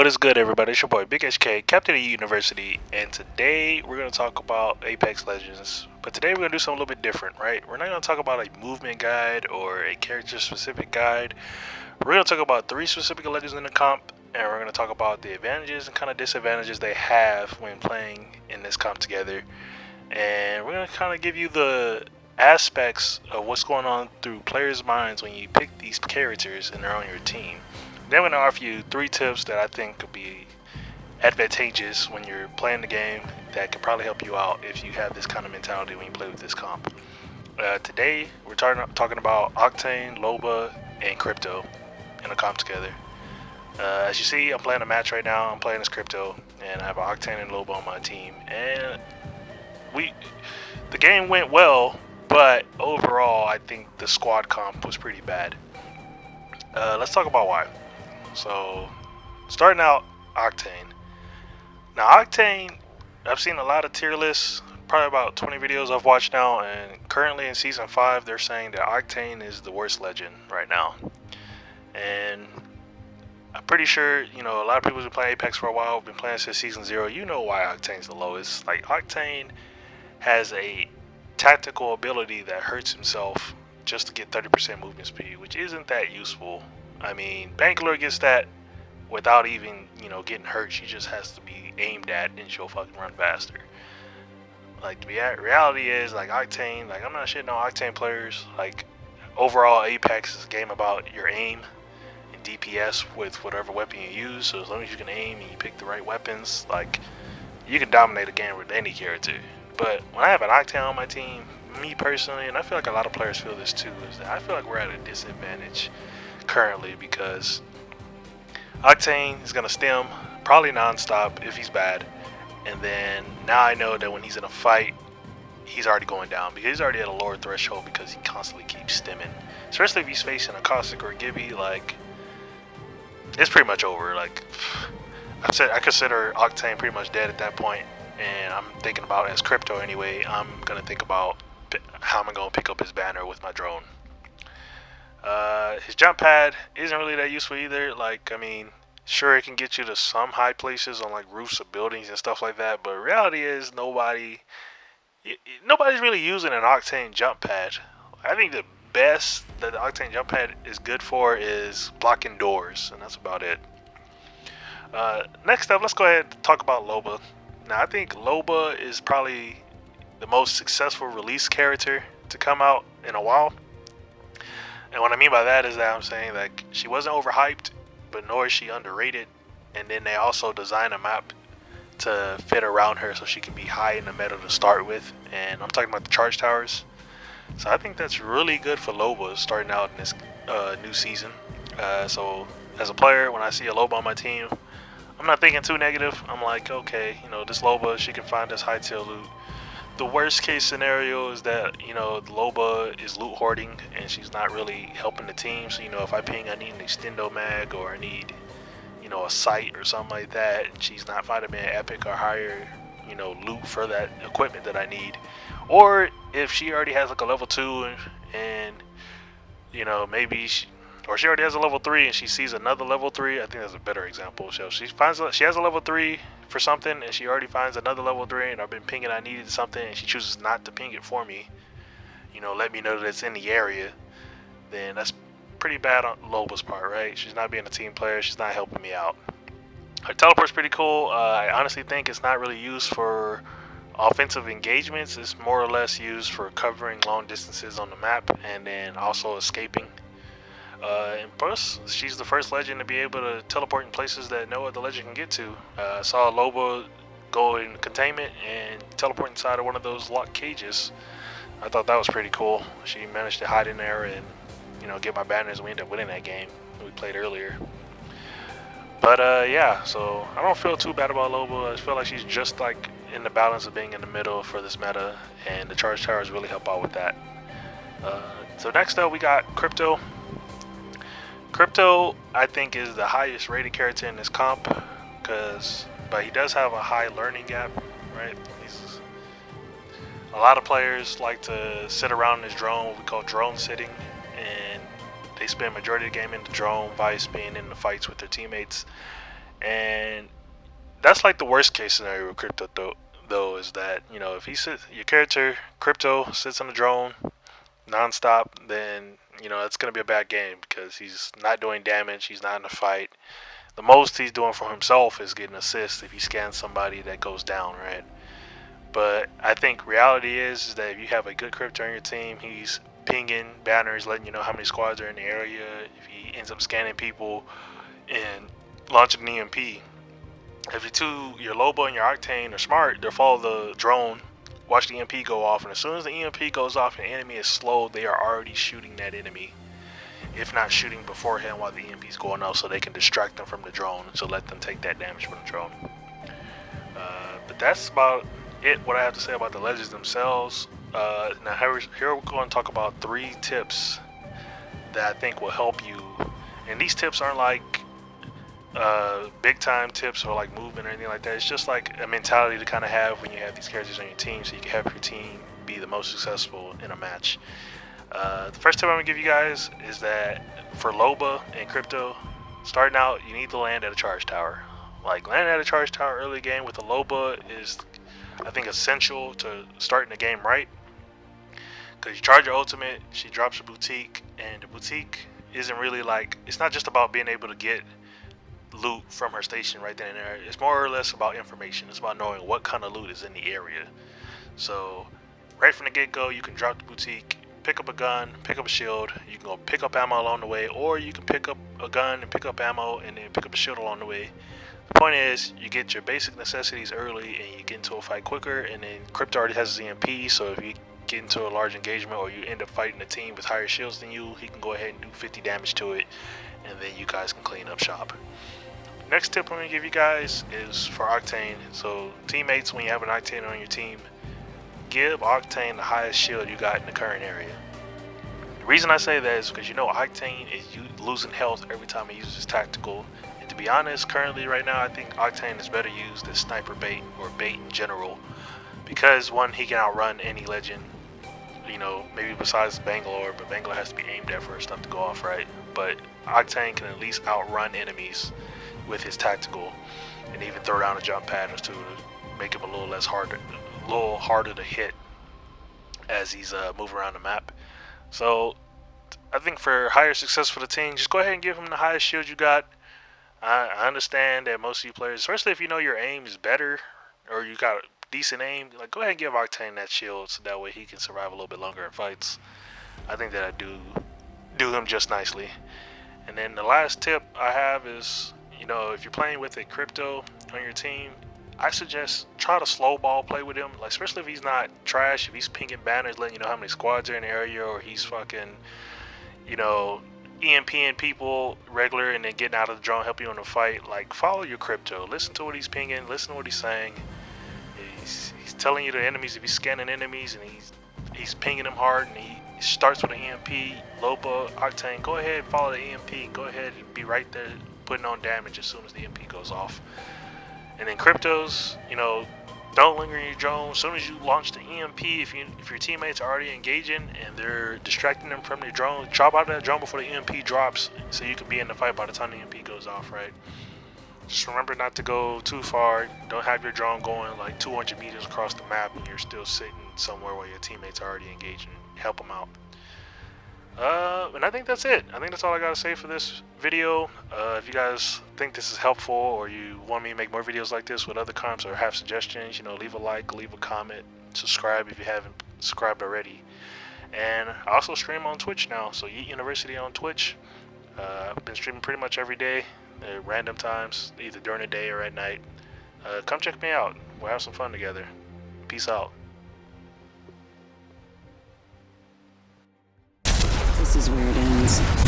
What is good, everybody? It's your boy Big HK, Captain of University, and today we're going to talk about Apex Legends. But today we're going to do something a little bit different, right? We're not going to talk about a movement guide or a character-specific guide. We're going to talk about 3 specific legends in the comp, and we're going to talk about the advantages and kind of disadvantages they have when playing in this comp together. And we're going to kind of give you the aspects of what's going on through players' minds when you pick these characters and they're on your team. Then I'm going to offer you 3 tips that I think could be advantageous when you're playing the game that could probably help you out if you have this kind of mentality when you play with this comp. Today, we're talking about Octane, Loba, and Krypto in a comp together. As you see, I'm playing a match right now. I'm playing as Krypto, and I have Octane and Loba on my team. And the game went well, but overall, I think the squad comp was pretty bad. Let's talk about why. So, starting out, Octane. Now, Octane, I've seen a lot of tier lists, probably about 20 videos I've watched now, and currently in Season 5, they're saying that Octane is the worst legend right now. And I'm pretty sure, a lot of people who've been playing Apex for a while, have been playing since Season 0, you know why Octane's the lowest. Like, Octane has a tactical ability that hurts himself just to get 30% movement speed, which isn't that useful. I mean, Bangalore gets that without even, getting hurt. She just has to be aimed at and she'll fucking run faster. Like, the reality is, like, Octane, like, I'm not shitting on Octane players. Like, overall, Apex is a game about your aim and DPS with whatever weapon you use. So as long as you can aim and you pick the right weapons, like, you can dominate a game with any character. But when I have an Octane on my team, me personally, and I feel like a lot of players feel this too, is that I feel like we're at a disadvantage currently because Octane is going to stem probably non-stop if he's bad, and then now I know that when he's in a fight he's already going down because he's already at a lower threshold because he constantly keeps stemming, especially if he's facing a Caustic or Gibby. Like, it's pretty much over. Like, I consider Octane pretty much dead at that point, and I'm thinking about, as Krypto anyway, I'm going to think about how am I going to pick up his banner with my drone. His jump pad isn't really that useful either. Like, I mean, sure, it can get you to some high places on like roofs of buildings and stuff like that, but reality is nobody's really using an Octane jump pad. I think the best that the Octane jump pad is good for is blocking doors, and that's about it. Next up, let's go ahead and talk about Loba. Now, I think Loba is probably the most successful release character to come out in a while. And what I mean by that is that I'm saying, like, she wasn't overhyped, but nor is she underrated. And then they also designed a map to fit around her so she can be high in the meta to start with. And I'm talking about the charge towers. So I think that's really good for Loba starting out in this new season. So as a player, when I see a Loba on my team, I'm not thinking too negative. I'm like, okay, this Loba, she can find this high tier loot. The worst case scenario is that, Loba is loot hoarding and she's not really helping the team. So, if I ping I need an extendo mag or I need, a sight or something like that, and she's not finding me an epic or higher, loot for that equipment that I need. Or if she already has like a level 2 and maybe she already has a level 3 and she sees another level 3. I think that's a better example. So she has a level 3 for something and she already finds another level 3, and I've been pinging I needed something and she chooses not to ping it for me, let me know that it's in the area, then that's pretty bad on Loba's part, right? She's not being a team player. She's not helping me out. Her teleport's pretty cool. I honestly think it's not really used for offensive engagements. It's more or less used for covering long distances on the map and then also escaping. And plus, she's the first legend to be able to teleport in places that no other legend can get to. I saw Loba go in containment and teleport inside of one of those locked cages. I thought that was pretty cool. She managed to hide in there and, get my banners, and we ended up winning that game we played earlier. But yeah, so I don't feel too bad about Loba. I feel like she's just like in the balance of being in the middle for this meta, and the charge towers really help out with that. So next up, we got Krypto. Krypto, I think, is the highest rated character in this comp, but he does have a high learning gap, right? A lot of players like to sit around this drone, what we call drone sitting, and they spend majority of the game in the drone, vice being in the fights with their teammates. And that's like the worst case scenario with Crypto though, is that, you know, if he sits, your character Crypto sits on the drone nonstop, then, you know, it's gonna be a bad game because he's not doing damage, he's not in a fight. The most he's doing for himself is getting assists if he scans somebody that goes down, right? But I think reality is that if you have a good Crypto on your team, he's pinging banners, letting you know how many squads are in the area. If he ends up scanning people and launching an EMP, if your Loba and your Octane are smart, they'll follow the drone, watch the EMP go off, and as soon as the EMP goes off and the enemy is slowed, they are already shooting that enemy. If not shooting beforehand while the EMP is going off, so they can distract them from the drone, so let them take that damage from the drone. But that's about it, what I have to say about the legends themselves. Now here we're going to talk about 3 tips that I think will help you. And these tips aren't like big time tips or like movement or anything like that. It's just like a mentality to kind of have when you have these characters on your team, so you can have your team be the most successful in a match. The first tip I'm gonna give you guys is that for Loba and Krypto, starting out, you need to land at a charge tower. Like, landing at a charge tower early game with a Loba is, I think, essential to starting the game right. Because you charge your ultimate, she drops a boutique, and the boutique isn't really like, it's not just about being able to get loot from her station right then and there. It's more or less about information. It's about knowing what kind of loot is in the area. So right from the get-go, you can drop the boutique, pick up a gun, pick up a shield. You can go pick up ammo along the way, or you can pick up a gun and pick up ammo and then pick up a shield along the way. The point is, you get your basic necessities early and you get into a fight quicker. And then Crypto already has his EMP, so if you get into a large engagement or you end up fighting a team with higher shields than you, he can go ahead and do 50 damage to it, and then you guys can clean up shop. Next tip I'm going to give you guys is for Octane. So teammates, when you have an Octane on your team, give Octane the highest shield you got in the current area. The reason I say that is because, you know, Octane is losing health every time he uses tactical. And to be honest, currently right now, I think Octane is better used as sniper bait or bait in general. Because one, he can outrun any legend, you know, maybe besides Bangalore, but Bangalore has to be aimed at for stuff to go off, right? But Octane can at least outrun enemies with his tactical, and even throw down a jump pad or two to make him a little harder to hit as he's moving around the map. So I think for higher success for the team, just go ahead and give him the highest shield you got. I understand that most of you players, especially if you know your aim is better or you got decent aim, like, go ahead and give Octane that shield so that way he can survive a little bit longer in fights. I think that I do him just nicely. And then the last tip I have is, you know, if you're playing with a Crypto on your team, I suggest try to slow ball play with him. Like, especially if he's not trash, if he's pinging banners, letting you know how many squads are in the area, or he's fucking, you know, EMPing people regular and then getting out of the drone, help you in the fight. Like, follow your Crypto. Listen to what he's pinging. Listen to what he's saying. He's telling you the enemies, if he's scanning enemies and he's pinging them hard, and he starts with an EMP, Loba, Octane, go ahead and follow the EMP. Go ahead and be right there putting on damage as soon as the EMP goes off. And then Cryptos, you know, don't linger in your drone. As soon as you launch the EMP, if your teammates are already engaging and they're distracting them from your drone, drop out of that drone before the EMP drops, so you can be in the fight by the time the EMP goes off, right? Just remember not to go too far. Don't have your drone going like 200 meters across the map and you're still sitting somewhere where your teammates are already engaging. Help them out. And I think that's it. I think that's all I gotta say for this video. If you guys think this is helpful, or you want me to make more videos like this with other comps, or have suggestions, you know, leave a like, leave a comment, subscribe if you haven't subscribed already. And I also stream on Twitch now, so Yeet University on Twitch. I've been streaming pretty much every day at random times, either during the day or at night. Come check me out. We'll have some fun together. Peace out. This is where it ends.